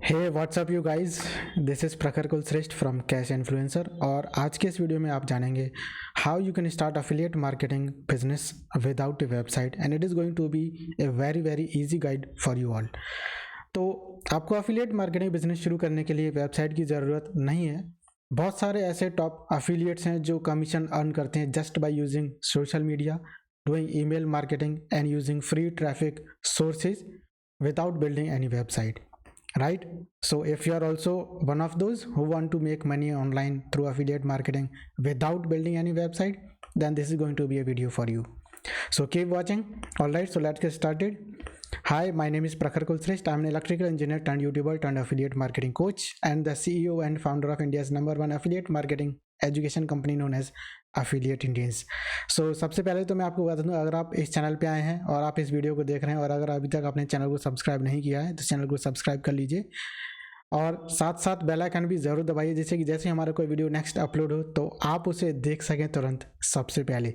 Hey what's up you guys, this is Prakhar Kulshreshtha from cash influencer. और आज के इस वीडियो में आप जानेंगे how you can start affiliate marketing business without a website and it is going to be a very very easy guide for you all. तो आपको affiliate marketing business शुरू करने के लिए वेबसाइट की ज़रूरत नहीं है। बहुत सारे ऐसे टॉप अफिलिएट्स हैं जो कमीशन अर्न करते हैं just by using social media, doing email marketing and using free traffic sources without building any website, right? So if you are also one of those who want to make money online through affiliate marketing without building any website, then this is going to be a video for you. So keep watching. All right, so let's get started. Hi, my name is Prakhar Kulshrestha. I'm an electrical engineer turned YouTuber turned affiliate marketing coach and the CEO and founder of India's #1 affiliate marketing education company known as affiliate Indians. So सबसे पहले तो मैं आपको बता दूं, अगर आप इस चैनल पे आए हैं और आप इस वीडियो को देख रहे हैं और अगर अभी तक आपने चैनल को सब्सक्राइब नहीं किया है तो चैनल को सब्सक्राइब कर लीजिए और साथ साथ बेल आइकन भी ज़रूर दबाइए, जिससे कि जैसे हमारा कोई वीडियो नेक्स्ट अपलोड हो तो आप उसे देख सकें तुरंत सबसे पहले।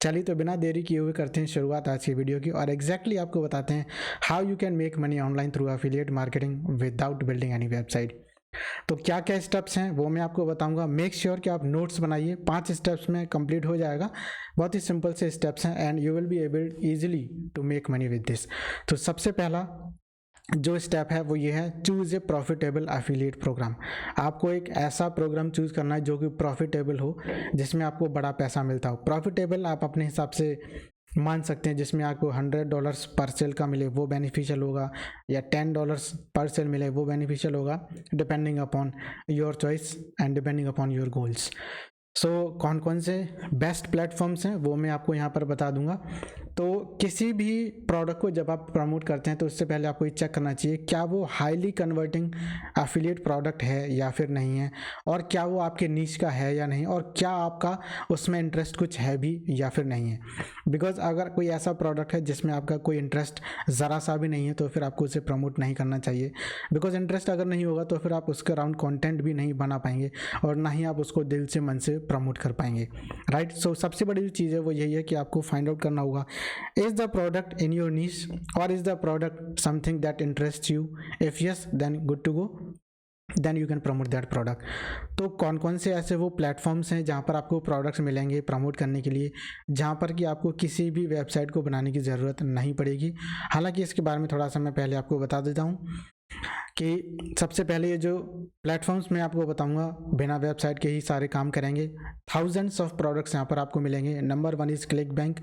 चलिए तो बिना देरी किए हुए करते हैं शुरुआत आज की वीडियो की और एग्जैक्टली आपको बताते हैं how you can make money online through affiliate marketing without building any website. तो क्या क्या स्टेप्स हैं वो मैं आपको बताऊंगा। मेक श्योर कि आप नोट्स बनाइए, 5 स्टेप्स में कंप्लीट हो जाएगा। बहुत ही सिंपल से स्टेप्स हैं and you will be able easily to make money with this. तो सबसे पहला जो स्टेप है वो ये है, choose a profitable affiliate programme. आपको एक ऐसा प्रोग्राम चूज़ करना है जो कि प्रॉफिटेबल हो, जिसमें आपको बड़ा पैसा मिलता हो। प्रॉफिटेबल आप अपने हिसाब से मान सकते हैं, जिसमें आपको $100 पर सेल का मिले वो बेनिफिशियल होगा या $10 पर सेल मिले वो बेनिफिशियल होगा, depending upon your choice and depending upon your goals. So कौन कौन से बेस्ट प्लेटफॉर्म्स हैं वो मैं आपको यहाँ पर बता दूंगा। तो किसी भी प्रोडक्ट को जब आप प्रमोट करते हैं तो उससे पहले आपको ये चेक करना चाहिए क्या वो हाईली कन्वर्टिंग एफिलिएट प्रोडक्ट है या फिर नहीं है, और क्या वो आपके नीश का है या नहीं, और क्या आपका उसमें इंटरेस्ट कुछ है भी या फिर नहीं है। बिकॉज अगर कोई ऐसा प्रोडक्ट है जिसमें आपका कोई इंटरेस्ट ज़रा सा भी नहीं है तो फिर आपको उसे प्रमोट नहीं करना चाहिए। बिकॉज इंटरेस्ट अगर नहीं होगा तो फिर आप उसके अराउंड कॉन्टेंट भी नहीं बना पाएंगे और ना ही आप उसको दिल से मन से प्रमोट कर पाएंगे, राइट। सो सबसे बड़ी चीज़ है वो यही है कि आपको फाइंड आउट करना होगा, is the product in your niche और is the product something that interest you. If yes then good to go, then you can promote that product. तो कौन कौन से ऐसे वो प्लेटफॉर्म्स हैं जहाँ पर आपको प्रोडक्ट्स मिलेंगे प्रमोट करने के लिए, जहाँ पर कि आपको किसी भी वेबसाइट को बनाने की ज़रूरत नहीं पड़ेगी। हालांकि इसके बारे में थोड़ा सा मैं पहले आपको बता देता हूँ कि सबसे पहले ये जो प्लेटफॉर्म्स मैं आपको बताऊंगा बिना वेबसाइट के ही सारे काम करेंगे। थाउजेंड्स ऑफ प्रोडक्ट्स यहाँ पर आपको मिलेंगे। Number 1 is click bank,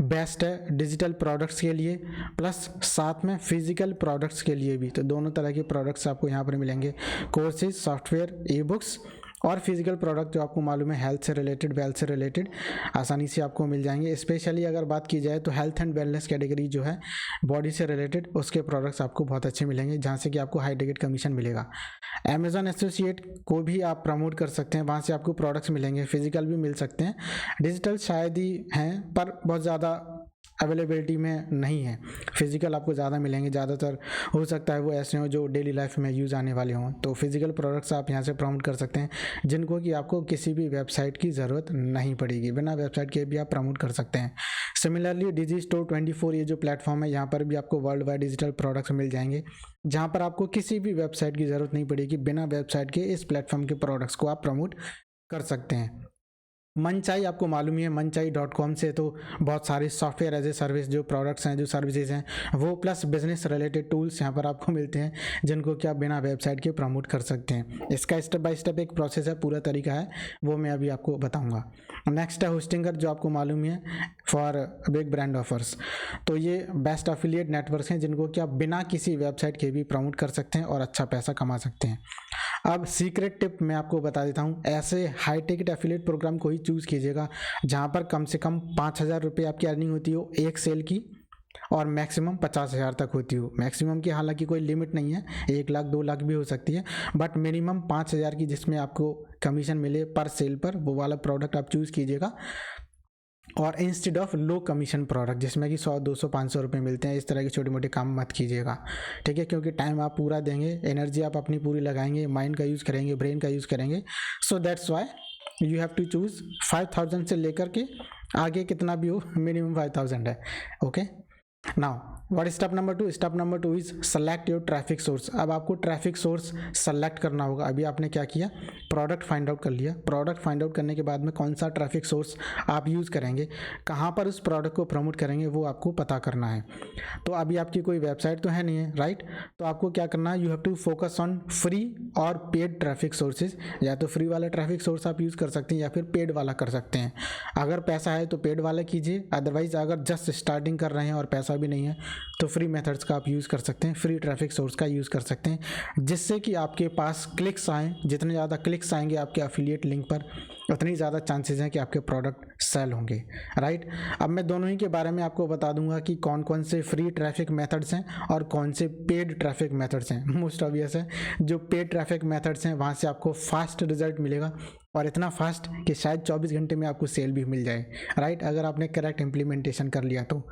best है डिजिटल प्रोडक्ट्स के लिए, प्लस साथ में फिजिकल प्रोडक्ट्स के लिए भी। तो दोनों तरह के प्रोडक्ट्स आपको यहाँ पर मिलेंगे, कोर्सेज, सॉफ्टवेयर, ई बुक्स और फिजिकल प्रोडक्ट जो आपको मालूम है हेल्थ से रिलेटेड, वेल्थ से रिलेटेड आसानी से आपको मिल जाएंगे। स्पेशली अगर बात की जाए तो हेल्थ एंड वेलनेस कैटेगरी जो है बॉडी से रिलेटेड, उसके प्रोडक्ट्स आपको बहुत अच्छे मिलेंगे जहाँ से कि आपको हाई टिकट कमीशन मिलेगा। अमेजॉन एसोसिएट को भी आप प्रमोट कर सकते हैं, वहाँ से आपको प्रोडक्ट्स मिलेंगे, फिजिकल भी मिल सकते हैं, डिजिटल शायद ही हैं पर बहुत ज़्यादा अवेलेबिलिटी में नहीं है। फिजिकल आपको ज़्यादा मिलेंगे, ज़्यादातर हो सकता है वो ऐसे हों जो डेली लाइफ में यूज़ आने वाले हों। तो फिजिकल प्रोडक्ट्स आप यहाँ से प्रमोट कर सकते हैं जिनको कि आपको किसी भी वेबसाइट की ज़रूरत नहीं पड़ेगी, बिना वेबसाइट के भी आप प्रमोट कर सकते हैं। सिमिलरली डिजिस्टोर 24 ये जो प्लेटफॉर्म है, यहाँ पर भी आपको वर्ल्ड वाइड डिजिटल प्रोडक्ट्स मिल जाएंगे जहाँ पर आपको किसी भी वेबसाइट की ज़रूरत नहीं पड़ेगी। बिना वेबसाइट के इस प्लेटफॉर्म के प्रोडक्ट्स को आप प्रमोट कर सकते हैं। मनचाई आपको मालूम ही है, मनचाई.com से तो बहुत सारे सॉफ्टवेयर एज ए सर्विस जो प्रोडक्ट्स हैं, जो सर्विसेज हैं वो, प्लस बिजनेस रिलेटेड टूल्स यहाँ पर आपको मिलते हैं जिनको कि आप बिना वेबसाइट के प्रमोट कर सकते हैं। इसका स्टेप बाय स्टेप एक प्रोसेस है, पूरा तरीका है, वो मैं अभी आपको बताऊँगा। नेक्स्ट है होस्टिंगर, जो आपको मालूम ही है फॉर बिग ब्रांड ऑफर्स। तो ये बेस्ट एफिलिएट नेटवर्क हैं जिनको कि आप बिना किसी वेबसाइट के भी प्रमोट कर सकते हैं और अच्छा पैसा कमा सकते हैं। अब सीक्रेट टिप मैं आपको बता देता हूँ, ऐसे हाई टिकट एफिलिएट प्रोग्राम को ही चूज़ कीजिएगा जहाँ पर कम से कम 5,000 रुपये आपकी अर्निंग होती हो एक सेल की और मैक्सिमम 50,000 तक होती हो। मैक्सिमम की हालांकि कोई लिमिट नहीं है, 1 लाख 2 लाख भी हो सकती है, बट मिनिमम 5,000 की जिसमें आपको कमीशन मिले पर सेल पर, वो वाला प्रोडक्ट आप चूज़ कीजिएगा। और instead of low commission product जिसमें कि 100 200 500 रुपये मिलते हैं, इस तरह के छोटे मोटे काम मत कीजिएगा, ठीक है। क्योंकि टाइम आप पूरा देंगे, एनर्जी आप अपनी पूरी लगाएंगे, माइंड का यूज़ करेंगे, ब्रेन का यूज़ करेंगे। So that's why you have to choose 5,000 से लेकर के आगे कितना भी हो, मिनिमम 5,000 है, okay. Now what step number 2? Step number 2 is select your traffic source. अब आपको ट्रैफिक सोर्स सेलेक्ट करना होगा। अभी आपने क्या किया, प्रोडक्ट फाइंड आउट कर लिया। प्रोडक्ट फाइंड आउट करने के बाद में कौन सा ट्रैफिक सोर्स आप यूज़ करेंगे, कहाँ पर उस प्रोडक्ट को प्रमोट करेंगे, वो आपको पता करना है। तो अभी आपकी कोई वेबसाइट तो है नहीं है, राइट? तो आपको क्या करना है, you have to focus on free और पेड ट्रैफिक सोर्सेज। या तो फ्री वाला ट्रैफिक सोर्स आप यूज़ कर सकते हैं या फिर पेड वाला कर सकते हैं। अगर पैसा है तो पेड वाला कीजिए, अदरवाइज अगर जस्ट स्टार्टिंग कर रहे हैं और पैसा भी नहीं है तो फ्री मेथड्स का आप यूज़ कर सकते हैं, फ्री ट्रैफिक सोर्स का यूज़ कर सकते हैं, जिससे कि आपके पास क्लिक्स आएँ। जितने ज़्यादा क्लिक्स आएंगे आपके एफिलिएट लिंक पर, उतनी ज़्यादा चांसेस हैं कि आपके प्रोडक्ट सेल होंगे, राइट? अब मैं दोनों ही के बारे में आपको बता दूंगा कि कौन कौन से फ्री ट्रैफिक मेथड्स हैं और कौन से पेड ट्रैफिक मेथड्स हैं। मोस्ट ऑब्वियस है, जो पेड ट्रैफिक मेथड्स हैं वहाँ से आपको फास्ट रिजल्ट मिलेगा, और इतना फास्ट कि शायद 24 घंटे में आपको सेल भी मिल जाए, राइट? अगर आपने करेक्ट इम्प्लीमेंटेशन कर लिया तो।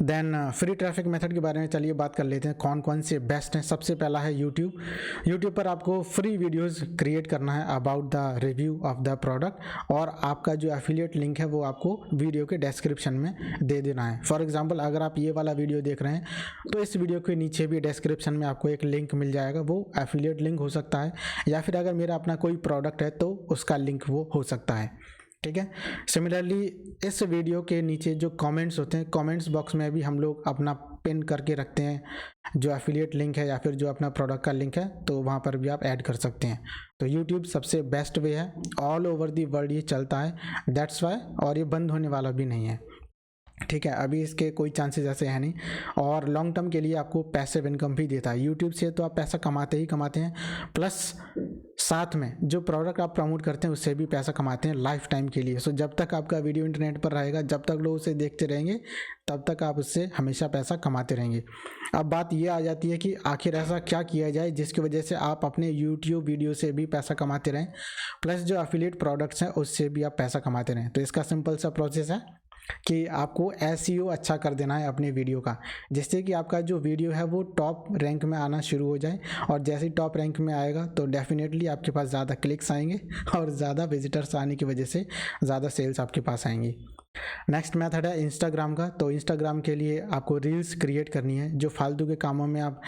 देन फ्री ट्रैफिक मेथड के बारे में चलिए बात कर लेते हैं, कौन कौन से बेस्ट हैं। सबसे पहला है यूट्यूब। यूट्यूब पर आपको फ्री वीडियोस क्रिएट करना है about the review of the product, और आपका जो एफिलिएट लिंक है वो आपको वीडियो के डिस्क्रिप्शन में दे देना है। फॉर एग्जांपल अगर आप ये वाला वीडियो देख रहे हैं तो इस वीडियो के नीचे भी डिस्क्रिप्शन में आपको एक लिंक मिल जाएगा, वो एफिलिएट लिंक हो सकता है, या फिर अगर मेरा अपना कोई प्रोडक्ट है तो उसका लिंक वो हो सकता है, ठीक है। सिमिलरली इस वीडियो के नीचे जो कमेंट्स होते हैं, कमेंट्स बॉक्स में भी हम लोग अपना पिन करके रखते हैं जो एफिलिएट लिंक है या फिर जो अपना प्रोडक्ट का लिंक है, तो वहाँ पर भी आप ऐड कर सकते हैं। तो यूट्यूब सबसे बेस्ट वे है, ऑल ओवर दी वर्ल्ड ये चलता है, दैट्स वाई, और ये बंद होने वाला भी नहीं है, ठीक है। अभी इसके कोई चांसेस ऐसे हैं नहीं, और लॉन्ग टर्म के लिए आपको पैसिव इनकम भी देता है। यूट्यूब से तो आप पैसा कमाते ही कमाते हैं, प्लस साथ में जो प्रोडक्ट आप प्रमोट करते हैं उससे भी पैसा कमाते हैं लाइफ टाइम के लिए। सो जब तक आपका वीडियो इंटरनेट पर रहेगा, जब तक लोग उसे देखते रहेंगे, तब तक आप उससे हमेशा पैसा कमाते रहेंगे। अब बात ये आ जाती है कि आखिर ऐसा क्या किया जाए जिसकी वजह से आप अपने यूट्यूब वीडियो से भी पैसा कमाते रहें, प्लस जो एफिलिएट प्रोडक्ट्स हैं उससे भी आप पैसा कमाते रहें। तो इसका सिंपल सा प्रोसेस है कि आपको एसईओ अच्छा कर देना है अपने वीडियो का, जिससे कि आपका जो वीडियो है वो टॉप रैंक में आना शुरू हो जाए, और जैसे ही टॉप रैंक में आएगा तो डेफिनेटली आपके पास ज़्यादा क्लिक्स आएंगे, और ज़्यादा विजिटर्स आने की वजह से ज़्यादा सेल्स आपके पास आएंगी। नेक्स्ट मेथड है इंस्टाग्राम का। तो इंस्टाग्राम के लिए आपको रील्स क्रिएट करनी है। जो फालतू के कामों में आप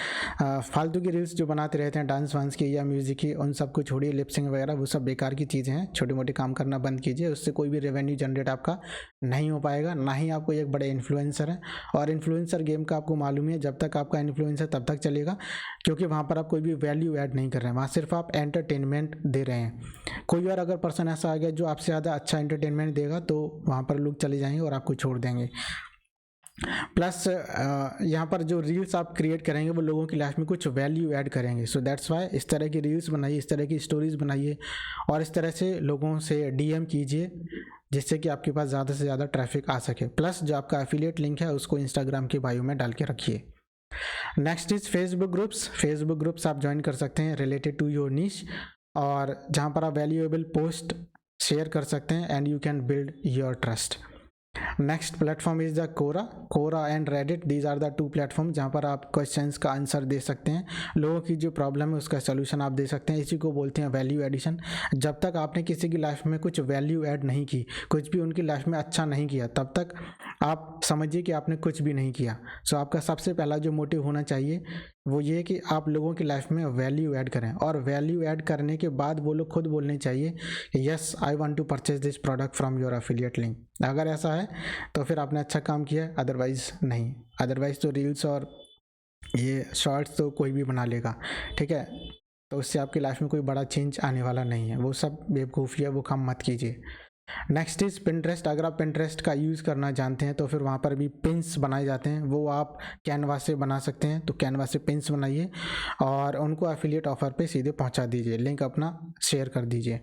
फालतू की रील्स जो बनाते रहते हैं, डांस वांस की या म्यूज़िक की, उन सब को छोड़िए, लिपसिंग वगैरह वो सब बेकार की चीज़ें हैं। छोटे मोटे काम करना बंद कीजिए, उससे कोई भी रेवेन्यू जनरेट आपका नहीं हो पाएगा, ना ही आप कोई एक बड़े इन्फ्लुएंसर हैं। और इन्फ्लुएंसर गेम का आपको मालूम है, जब तक आपका इन्फ्लुएंसर तब तक चलेगा, क्योंकि वहाँ पर आप कोई भी वैल्यू ऐड नहीं कर रहे हैं, वहाँ सिर्फ आप एंटरटेनमेंट दे रहे हैं। कोई और अगर पर्सन ऐसा आ गया जो आपसे ज़्यादा अच्छा एंटरटेनमेंट देगा, तो वहाँ पर लोग चले जाएंगे और आपको छोड़ देंगे। प्लस यहाँ पर जो रील्स आप क्रिएट करेंगे वो लोगों की लाइफ में कुछ वैल्यू ऐड करेंगे। सो दैट्स वाई इस तरह की रील्स बनाइए, इस तरह की स्टोरीज बनाइए, और इस तरह से लोगों से डीएम कीजिए, जिससे कि आपके पास ज़्यादा से ज़्यादा ट्रैफिक आ सके। प्लस जो आपका एफिलिएट लिंक है उसको इंस्टाग्राम की बायो में डाल के रखिए। Next is Facebook groups. Facebook groups आप ज्वाइन कर सकते हैं रिलेटेड टू योर नीश, और जहाँ पर आप वैल्यूएबल पोस्ट शेयर कर सकते हैं, and you can build your trust. Next platform is the Quora and Reddit. These are the two platform जहाँ पर आप क्वेश्चंस का आंसर दे सकते हैं, लोगों की जो प्रॉब्लम है उसका सोल्यूशन आप दे सकते हैं। इसी को बोलते हैं वैल्यू एडिशन। जब तक आपने किसी की लाइफ में कुछ वैल्यू ऐड नहीं की, कुछ भी उनकी लाइफ में अच्छा नहीं किया, तब तक आप समझिए कि आपने कुछ भी नहीं किया। सो आपका सबसे पहला जो मोटिव होना चाहिए वो ये कि आप लोगों की लाइफ में वैल्यू ऐड करें, और वैल्यू ऐड करने के बाद वो लोग खुद बोलने चाहिए कि yes I want to purchase this product from your affiliate link. अगर ऐसा है तो फिर आपने अच्छा काम किया है, अदरवाइज़ नहीं। अदरवाइज़ तो रील्स और ये शॉर्ट्स तो कोई भी बना लेगा, ठीक है। तो उससे आपकी लाइफ में कोई बड़ा चेंज आने वाला नहीं है, वो सब बेवकूफ़ी है, वो काम मत कीजिए। Next is Pinterest. अगर आप पिंटरेस्ट का यूज़ करना जानते हैं तो फिर वहाँ पर भी पिन्स बनाए जाते हैं, वो आप कैनवा से बना सकते हैं। तो कैनवा से पिन्स बनाइए और उनको एफिलिएट ऑफर पे सीधे पहुँचा दीजिए, लिंक अपना शेयर कर दीजिए।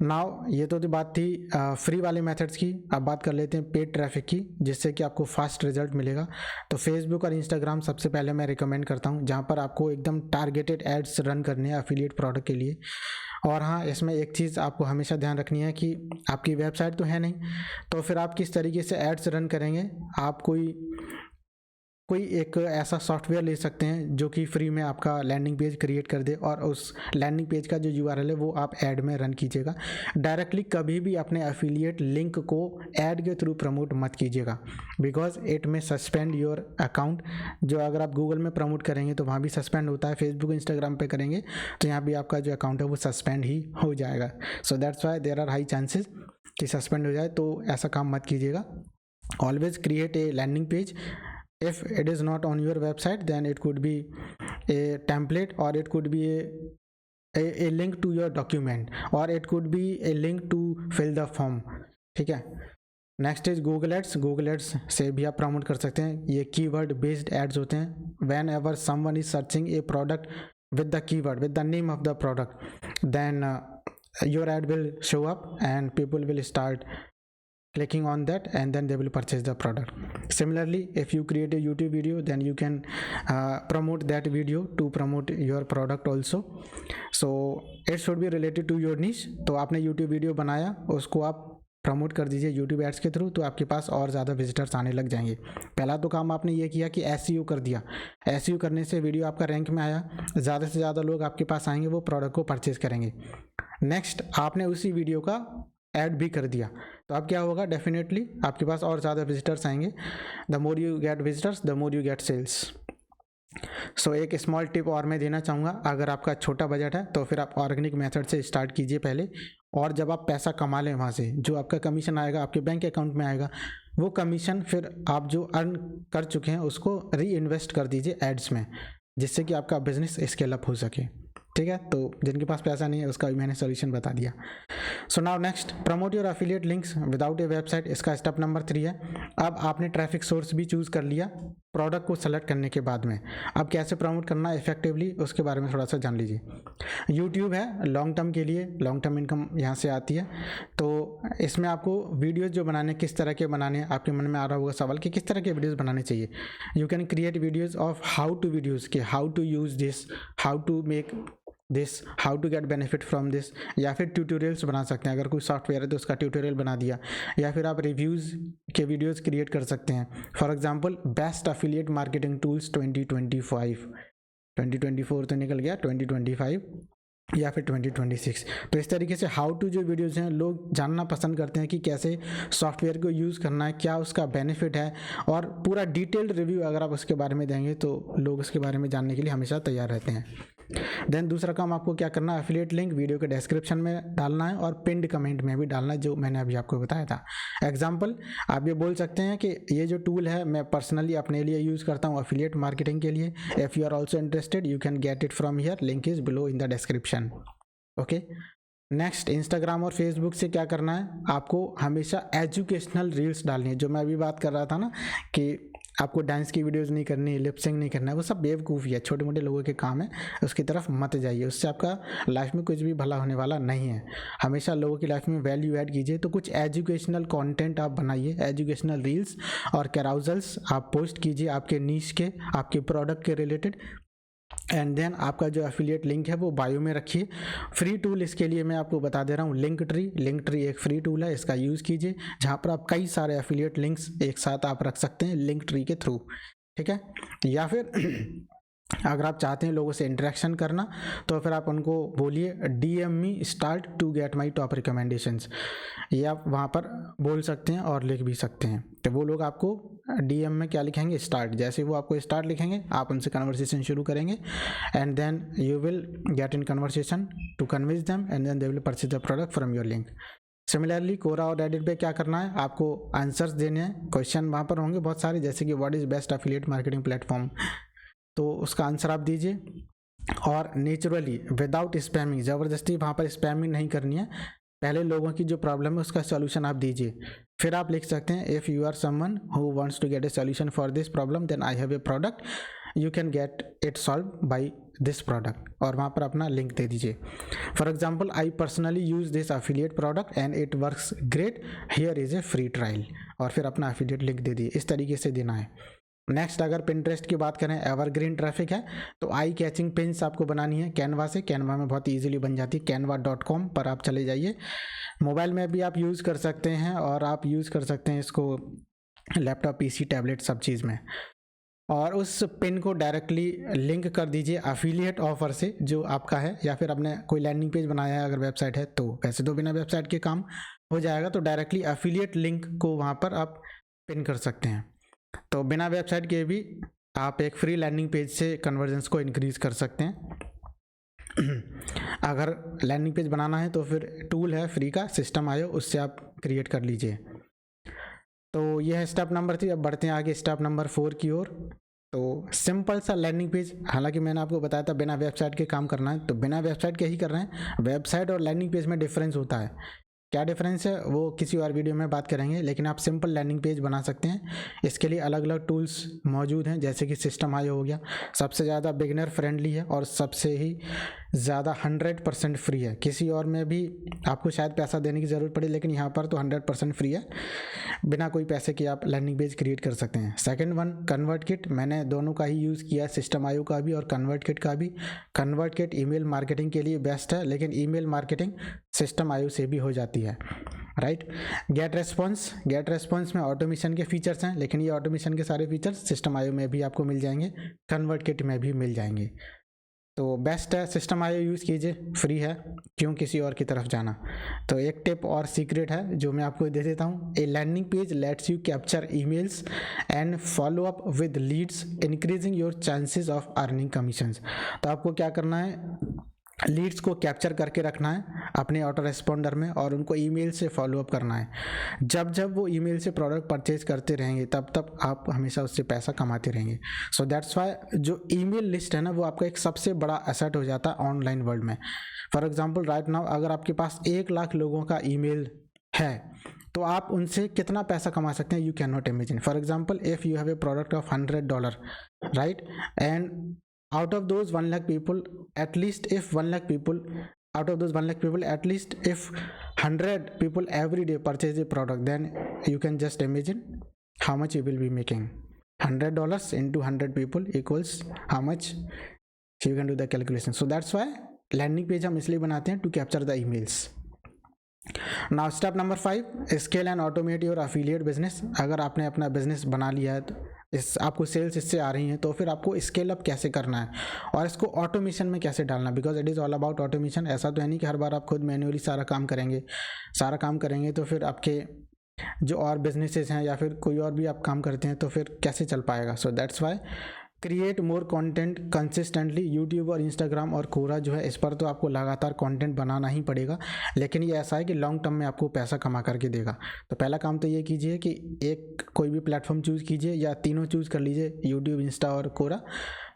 नाउ ये तो बात थी फ्री वाले मेथड्स की। अब बात कर लेते हैं पेड ट्रैफिक की, जिससे कि आपको फास्ट रिजल्ट मिलेगा। तो फेसबुक और इंस्टाग्राम सबसे पहले मैं रिकमेंड करता हूँ, जहाँ पर आपको एकदम टारगेटेड एड्स रन करने हैं एफिलिएट प्रोडक्ट के लिए। और हाँ, इसमें एक चीज़ आपको हमेशा ध्यान रखनी है कि आपकी वेबसाइट तो है नहीं, तो फिर आप किस तरीके से एड्स रन करेंगे। आप कोई कोई एक ऐसा सॉफ्टवेयर ले सकते हैं जो कि फ्री में आपका लैंडिंग पेज क्रिएट कर दे, और उस लैंडिंग पेज का जो यूआरएल है वो आप ऐड में रन कीजिएगा। डायरेक्टली कभी भी अपने एफिलिएट लिंक को ऐड के थ्रू प्रमोट मत कीजिएगा, बिकॉज इट में सस्पेंड योर अकाउंट। जो अगर आप गूगल में प्रमोट करेंगे तो वहाँ भी सस्पेंड होता है, फेसबुक इंस्टाग्राम पे करेंगे तो यहाँ भी आपका जो अकाउंट है वो सस्पेंड ही हो जाएगा। So that's why there are high chances कि सस्पेंड हो जाए, तो ऐसा काम मत कीजिएगा। Always create a landing page. If it is not on your website, then it could be a template, or it could be a link to your document, or it could be a link to fill the form. ठीक है। Next is Google ads. Google ads से भी आप promote कर सकते हैं। ये keyword based ads होते हैं। When ever someone is searching A product with the keyword, with the name of the product, then your ad will show up and people will start clicking on that, and then they will purchase the product. Similarly, if you create a YouTube video, then you can promote that video to promote your product also. So it should be related to your niche. तो आपने YouTube video बनाया, उसको आप promote कर दीजिए YouTube ads के through, तो आपके पास और ज़्यादा विजिटर्स आने लग जाएंगे। पहला तो काम आपने ये किया कि एसईओ कर दिया। एसईओ करने से वीडियो आपका रैंक में आया, ज़्यादा से ज़्यादा लोग आपके पास आएंगे, वो प्रोडक्ट को परचेज करेंगे। नेक्स्ट, आपने उसी वीडियो का ऐड भी कर दिया, तो अब क्या होगा, डेफिनेटली आपके पास और ज़्यादा विजिटर्स आएंगे। The more you get visitors, the more you get sales. So एक स्मॉल टिप और मैं देना चाहूँगा, अगर आपका छोटा बजट है तो फिर आप ऑर्गेनिक मेथड से स्टार्ट कीजिए पहले, और जब आप पैसा कमा लें वहाँ से जो आपका कमीशन आएगा आपके बैंक अकाउंट में आएगा, वो कमीशन फिर आप जो अर्न कर चुके हैं उसको री इन्वेस्ट कर दीजिए एड्स में, जिससे कि आपका बिजनेस स्केल अप हो सके। ठीक है, तो जिनके पास पैसा नहीं है उसका भी मैंने सोल्यूशन बता दिया। So now next, promote your affiliate links without a website. इसका स्टेप नंबर 3 है। अब आपने ट्रैफिक सोर्स भी चूज़ कर लिया प्रोडक्ट को सेलेक्ट करने के बाद में, अब कैसे प्रमोट करना है इफेक्टिवली उसके बारे में थोड़ा सा जान लीजिए। यूट्यूब है लॉन्ग टर्म के लिए, लॉन्ग टर्म इनकम यहाँ से आती है, तो इसमें आपको वीडियोज़ जो बनाने, किस तरह के बनाने, आपके मन में आ रहा होगा सवाल कि किस तरह के वीडियोज़ बनाने चाहिए। You can create videos of how to videos के, how to use this, how to make this, how to get benefit from this, या फिर ट्यूटोरियल्स बना सकते हैं। अगर कोई सॉफ्टवेयर है तो उसका ट्यूटोरियल बना दिया, या फिर आप रिव्यूज़ के वीडियोस क्रिएट कर सकते हैं। For example, best affiliate marketing tools 2025, 2024 तो निकल गया, 2025 या फिर 2026। तो इस तरीके से हाउ टू जो वीडियोज़ हैं लोग जानना पसंद करते हैं कि कैसे सॉफ्टवेयर को यूज़ करना है, क्या उसका बेनिफिट है, और पूरा डिटेल्ड रिव्यू अगर आप उसके बारे में देंगे तो लोग उसके बारे में जानने के लिए हमेशा तैयार रहते हैं। देन दूसरा काम आपको क्या करना है, एफिलिएट लिंक वीडियो के डिस्क्रिप्शन में डालना है और पिंड कमेंट में भी डालना है, जो मैंने अभी आपको बताया था। एग्जांपल, आप ये बोल सकते हैं कि ये जो टूल है मैं पर्सनली अपने लिए यूज़ करता हूँ एफिलिएट मार्केटिंग के लिए। If you are also interested you can get it from here, link is below in the description. Okay, next, Instagram और फेसबुक से क्या करना है, आपको हमेशा एजुकेशनल रील्स डालनी है। जो मैं अभी बात कर रहा था ना कि आपको डांस की वीडियोस नहीं करनी, लिपसिंग नहीं करना है, वो सब बेवकूफ़ी है, छोटे मोटे लोगों के काम है, उसकी तरफ मत जाइए, उससे आपका लाइफ में कुछ भी भला होने वाला नहीं है। हमेशा लोगों की लाइफ में वैल्यू ऐड कीजिए, तो कुछ एजुकेशनल कंटेंट आप बनाइए, एजुकेशनल रील्स और कैराउजल्स आप पोस्ट कीजिए आपके नीश के, आपके प्रोडक्ट के रिलेटेड। एंड देन आपका जो एफिलिएट लिंक है वो बायो में रखिए। फ्री टूल इसके लिए मैं आपको बता दे रहा हूँ, लिंक ट्री। लिंक ट्री एक फ्री टूल है, इसका यूज़ कीजिए, जहाँ पर आप कई सारे एफिलिएट लिंक्स एक साथ आप रख सकते हैं लिंक ट्री के थ्रू। ठीक है, या फिर अगर आप चाहते हैं लोगों से इंटरेक्शन करना तो फिर आप उनको बोलिए DM me start to get my top recommendations, ये आप वहाँ पर बोल सकते हैं और लिख भी सकते हैं। तो वो लोग आपको DM में क्या लिखेंगे, स्टार्ट। जैसे वो आपको स्टार्ट लिखेंगे आप उनसे कन्वर्सेशन शुरू करेंगे, and then you will get in conversation to convince them, and then they will purchase the product from your link. Similarly Quora और रेडिट पे क्या करना है, आपको आंसर्स देने हैं। क्वेश्चन वहाँ पर होंगे बहुत सारे, जैसे कि what is best affiliate marketing platform, तो उसका आंसर आप दीजिए। और नेचुरली विदाउट स्पैमिंग, ज़बरदस्ती वहाँ पर स्पैमिंग नहीं करनी है, पहले लोगों की जो प्रॉब्लम है उसका सॉल्यूशन आप दीजिए। फिर आप लिख सकते हैं, if you are someone who wants to get a solution for this problem then I have a product, you can get it solve by this product, और वहाँ पर अपना लिंक दे दीजिए। For example, I personally use this affiliate product and it works great, here is a free trial, और फिर अपना affiliate link दे दिए। इस तरीके से देना है। नेक्स्ट, अगर पिंटरेस्ट की बात करें, एवरग्रीन ट्रैफिक है, तो आई कैचिंग पिन्स आपको बनानी है कैनवा से। कैनवा में बहुत इजीली बन जाती है, canva.com पर आप चले जाइए। मोबाइल में भी आप यूज़ कर सकते हैं, और आप यूज़ कर सकते हैं इसको लैपटॉप, PC, टैबलेट, सब चीज़ में। और उस पिन को डायरेक्टली लिंक कर दीजिए अफिलिएट ऑफर से जो आपका है, या फिर आपने कोई लैंडिंग पेज बनाया है अगर वेबसाइट है तो। वैसे तो बिना वेबसाइट के काम हो जाएगा, तो डायरेक्टली अफिलिएट लिंक को वहाँ पर आप पिन कर सकते हैं। तो बिना वेबसाइट के भी आप एक फ्री लैंडिंग पेज से कन्वर्जन्स को इंक्रीज कर सकते हैं। अगर लैंडिंग पेज बनाना है तो फिर टूल है फ्री का सिस्टम आयो, उससे आप क्रिएट कर लीजिए। तो यह है स्टेप नंबर 3। अब बढ़ते हैं आगे स्टेप नंबर 4 की ओर। तो सिंपल सा लैंडिंग पेज, हालांकि मैंने आपको बताया था बिना वेबसाइट के काम करना है, तो बिना वेबसाइट के ही कर रहे हैं। वेबसाइट और लैंडिंग पेज में डिफरेंस होता है, क्या डिफरेंस है वो किसी और वीडियो में बात करेंगे, लेकिन आप सिंपल लैंडिंग पेज बना सकते हैं। इसके लिए अलग अलग टूल्स मौजूद हैं, जैसे कि सिस्टम आयो हो गया, सबसे ज़्यादा बिगिनर फ्रेंडली है और सबसे ही ज़्यादा 100% फ्री है। किसी और में भी आपको शायद पैसा देने की ज़रूरत पड़े, लेकिन यहाँ पर तो 100% फ्री है, बिना कोई पैसे के आप लैंडिंग पेज क्रिएट कर सकते हैं। सेकंड वन कन्वर्ट किट, मैंने दोनों का ही यूज़ किया, सिस्टम आयो का भी और कन्वर्ट किट का भी। कन्वर्ट किट ईमेल मार्केटिंग के लिए बेस्ट है, लेकिन ईमेल मार्केटिंग सिस्टम आयो से भी हो जाती है, राइट। गेट रेस्पॉन्स में ऑटोमेशन के फीचर्स हैं, लेकिन ये ऑटोमेशन के सारे फीचर्स सिस्टम आयो में भी आपको मिल जाएंगे, कन्वर्ट किट में भी मिल जाएंगे। तो बेस्ट है सिस्टम आयो यूज़ कीजिए, फ्री है, क्यों किसी और की तरफ जाना। तो एक टिप और सीक्रेट है जो मैं आपको दे देता हूँ। A landing page lets you capture emails and follow up with leads, increasing your chances of earning commissions. तो आपको क्या करना है, लीड्स को कैप्चर करके रखना है अपने ऑटो रेस्पॉन्डर में और उनको ईमेल से फॉलो अप करना है। जब जब वो ईमेल से प्रोडक्ट परचेज करते रहेंगे तब तब आप हमेशा उससे पैसा कमाते रहेंगे। सो दैट्स वाई जो ईमेल लिस्ट है ना, वो आपका एक सबसे बड़ा एसेट हो जाता है ऑनलाइन वर्ल्ड में। फॉर एग्जांपल राइट नाउ अगर आपके पास 1 लाख लोगों का ईमेल है तो आप उनसे कितना पैसा कमा सकते हैं, you can not imagine. For example if you have a product of $100, right, and out of those 1 lakh people, at least if 1 lakh people, out of those 1 lakh people, at least if 100 people every day purchase the product, then you can just imagine how much you will be making. $100 into 100 people equals how much, so you can do the calculation. So that's why landing page हम इसलिए बनाते हैं to capture the emails. Now step number 5, scale and automate your affiliate business. अगर आपने अपना business बना लिया है तो आपको सेल्स इससे आ रही हैं, तो फिर आपको स्केल अप कैसे करना है और इसको ऑटोमेशन में कैसे डालना, because it is all about automation. ऐसा तो है नहीं कि हर बार आप खुद मैन्युअली सारा काम करेंगे तो फिर आपके जो और बिजनेसेस हैं या फिर कोई और भी आप काम करते हैं तो फिर कैसे चल पाएगा। सो that's Y create more content consistently. YouTube और इंस्टाग्राम और कोरा जो है, इस पर तो आपको लगातार कंटेंट बनाना ही पड़ेगा, लेकिन ये ऐसा है कि लॉन्ग टर्म में आपको पैसा कमा करके देगा। तो पहला काम तो ये कीजिए कि एक कोई भी प्लेटफॉर्म चूज़ कीजिए या तीनों चूज़ कर लीजिए, यूट्यूब, इंस्टा और कोरा,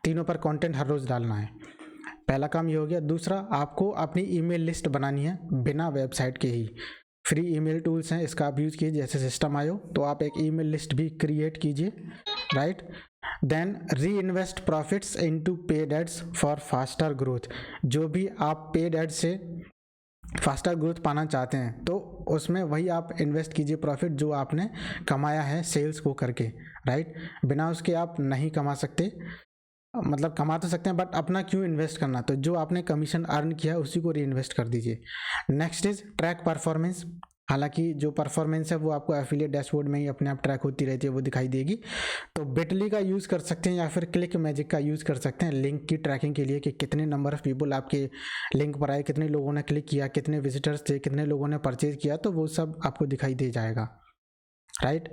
तीनों पर कंटेंट हर रोज़ डालना है। पहला काम ये हो गया। दूसरा, आपको अपनी ईमेल लिस्ट बनानी है बिना वेबसाइट के ही। फ्री ईमेल टूल्स हैं, इसका आप यूज़ कीजिए, जैसे सिस्टम आयो, तो आप एक ईमेल लिस्ट भी क्रिएट कीजिए, right. Then reinvest profits into paid ads for faster growth. जो भी आप पेड एड्स से फास्टर ग्रोथ पाना चाहते हैं तो उसमें वही आप इन्वेस्ट कीजिए प्रॉफिट जो आपने कमाया है सेल्स को करके, राइट। बिना उसके आप नहीं कमा सकते, मतलब कमा तो सकते हैं बट अपना क्यों इन्वेस्ट करना। तो जो आपने कमीशन अर्न किया है उसी को री इन्वेस्ट कर दीजिए। Next is track performance. हालांकि जो परफॉर्मेंस है वो आपको एफिलिएट डैशबोर्ड में ही अपने आप ट्रैक होती रहती है, वो दिखाई देगी। तो बिटली का यूज़ कर सकते हैं या फिर क्लिक मैजिक का यूज़ कर सकते हैं लिंक की ट्रैकिंग के लिए, कि कितने नंबर ऑफ़ पीपल आपके लिंक पर आए, कितने लोगों ने क्लिक किया, कितने विजिटर्स थे, कितने लोगों ने परचेज किया, तो वो सब आपको दिखाई दे जाएगा, राइट।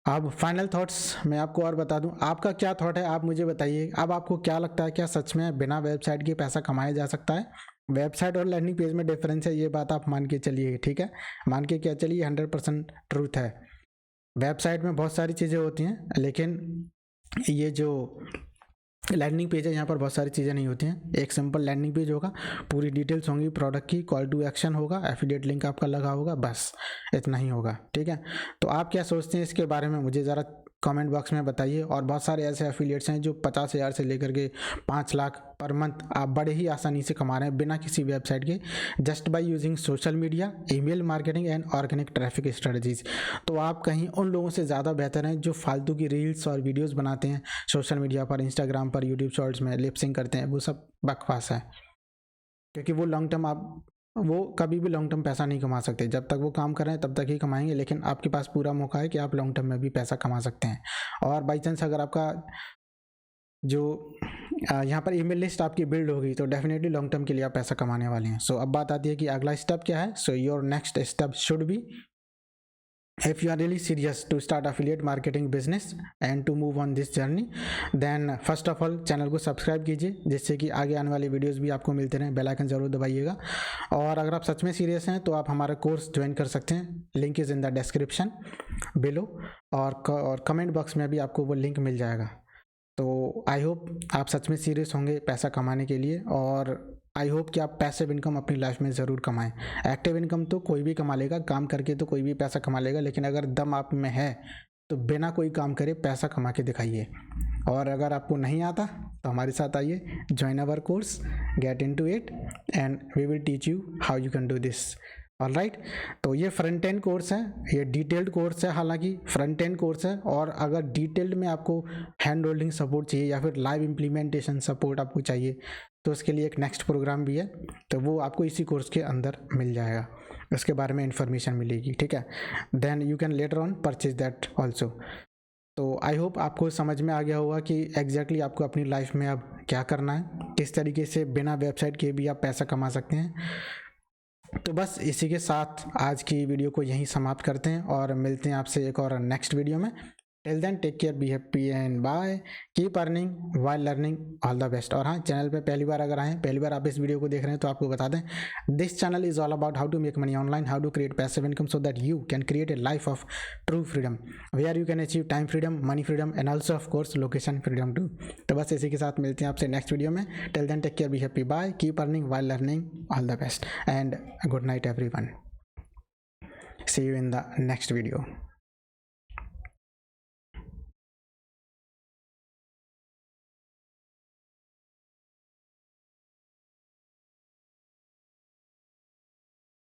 अब फाइनल थॉट्स मैं आपको और बता दूं, आपका क्या थॉट है आप मुझे बताइए। अब आपको क्या लगता है, क्या सच में बिना वेबसाइट के पैसा कमाया जा सकता है? वेबसाइट और लैंडिंग पेज में डिफरेंस है, ये बात आप मान के चलिए, ठीक है, मान के क्या चलिए, 100% ट्रूथ है। वेबसाइट में बहुत सारी चीज़ें होती हैं, लेकिन ये जो लैंडिंग पेज है यहाँ पर बहुत सारी चीज़ें नहीं होती हैं। एक सिंपल लैंडिंग पेज होगा, पूरी डिटेल्स होंगी प्रोडक्ट की, कॉल टू एक्शन होगा, एफिलिएट लिंक आपका लगा होगा, बस इतना ही होगा, ठीक है। तो आप क्या सोचते हैं इसके बारे में, मुझे ज़रा कमेंट बॉक्स में बताइए। और बहुत सारे ऐसे एफिलिएट्स हैं जो 50,000 से लेकर के 5 लाख पर मंथ आप बड़े ही आसानी से कमा रहे हैं बिना किसी वेबसाइट के, just by using social media, email marketing and organic traffic strategies. तो आप कहीं उन लोगों से ज़्यादा बेहतर हैं जो फालतू की रील्स और वीडियोज़ बनाते हैं सोशल मीडिया पर, इंस्टाग्राम पर, यूट्यूब शॉर्ट्स में लिपसिंग करते हैं, वो सब बकवास है। क्योंकि वो लॉन्ग टर्म वो कभी भी लॉन्ग टर्म पैसा नहीं कमा सकते। जब तक वो काम कर रहे हैं तब तक ही कमाएंगे, लेकिन आपके पास पूरा मौका है कि आप लॉन्ग टर्म में भी पैसा कमा सकते हैं। और बाई चांस अगर आपका जो यहाँ पर ईमेल लिस्ट आपकी बिल्ड होगी तो डेफिनेटली लॉन्ग टर्म के लिए आप पैसा कमाने वाले हैं। सो अब बात आती है कि अगला स्टेप क्या है। So your next step should be, if you are really serious to start affiliate marketing business and to move on this journey, then first of all channel को सब्सक्राइब कीजिए जिससे कि आगे आने वाली वीडियोस भी आपको मिलते रहें। बेल आइकन जरूर दबाइएगा। और अगर आप सच में सीरियस हैं तो आप हमारा कोर्स ज्वाइन कर सकते हैं, link is in the description below, और कमेंट बॉक्स में भी आपको वो लिंक मिल जाएगा। तो आई होप आप सच में सीरियस होंगे पैसा कमाने के लिए, और आई होप कि आप पैसिव इनकम अपनी लाइफ में ज़रूर कमाएं। एक्टिव इनकम तो कोई भी कमा लेगा, काम करके तो कोई भी पैसा कमा लेगा, लेकिन अगर दम आप में है तो बिना कोई काम करे पैसा कमा के दिखाइए। और अगर आपको नहीं आता तो हमारे साथ आइए, join our course, get into it and we will teach you how you can do this. Alright, तो ये फ्रंट एंड कोर्स है, ये डिटेल्ड कोर्स है, हालांकि फ्रंट एंड कोर्स है। और अगर डिटेल्ड में आपको हैंड होल्डिंग सपोर्ट चाहिए या फिर लाइव इम्प्लीमेंटेशन सपोर्ट आपको चाहिए तो उसके लिए एक नेक्स्ट प्रोग्राम भी है, तो वो आपको इसी कोर्स के अंदर मिल जाएगा, उसके बारे में इंफॉर्मेशन मिलेगी। ठीक है, then you can later on purchase that also. तो आई होप आपको समझ में आ गया होगा कि एग्जैक्टली आपको अपनी लाइफ में अब क्या करना है, किस तरीके से बिना वेबसाइट के भी आप पैसा कमा सकते हैं। तो बस इसी के साथ आज की वीडियो को यहीं समाप्त करते हैं और मिलते हैं आपसे एक और नेक्स्ट वीडियो में। Till then take care, be happy and bye, keep earning while learning, all the best. और हाँ, चैनल पे पहली बार अगर आए, पहली बार आप इस वीडियो को देख रहे हैं तो आपको बता दें, this channel is all about how to make money online, how to create passive income so that you can create a life of true freedom, where you can achieve time freedom, money freedom and also of course location freedom too. तो बस इसी के साथ मिलते हैं आपसे next video में। Till then take care, be happy, bye, keep earning while learning, all the best and good night everyone. See you in the next video.